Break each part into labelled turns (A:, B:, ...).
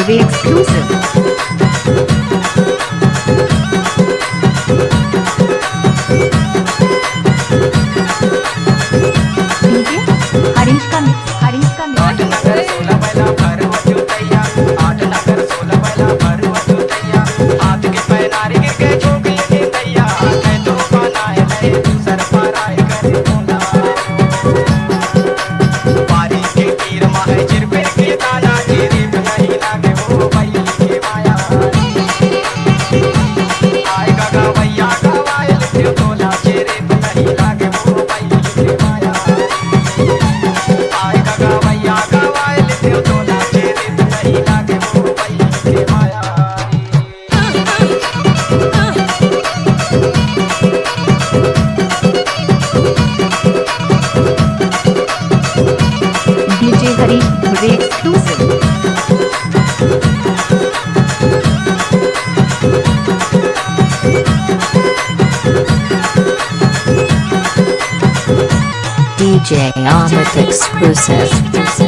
A: Dhruvi exclusive. DJ Harish का mix, Harish का mix.
B: आठ नगर 16 बैला भर वजूतैया, 8 नगर 16 बैला भर वजूतैया, हाथ के पैनारी गिर के झोंकी नी दैया, मैं तो बनाए ले तू सर पाराए करे बोला, पारी के तीर माहे चिर पे के दाना तेरी नहीं लागे वो बैली के माया, आएगा गवैया गवायल फिर तोला चेरे नहीं लागे वो बैली के माया, आएगा गवैया गवायल फिर तोला चेरे नहीं लागे वो बैली के माया।
A: DJ Harish Dhruvi exclusive.
C: DJ Amit exclusive.
A: DJ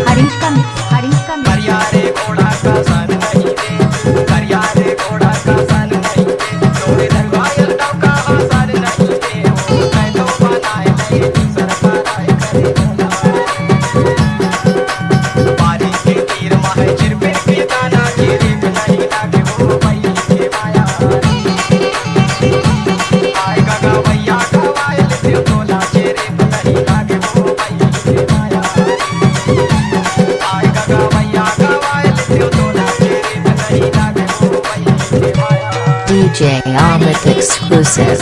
A: Harish का मिक्स, हरीश का मिक्स।
B: करिया रे घोड़ा का सन नहीं दे, करिया रे घोड़ा का सन नहीं दे, जोड़े दरवायल टौका आसान नहीं दे, हो मैं तो बनाए ले तू सर पाराए करे बोला, पारी के तीर माहे चिर पे के दाना चेरे नहीं लागे वो बैली के माया, आएगा गवैया गवायल फिर तोला चेरे नहीं लागे वो बैली के माया, आएगा गवैया गवायल फिर तोला चेरे नहीं लागे वो बैली के माया।
C: DJ Amit exclusive.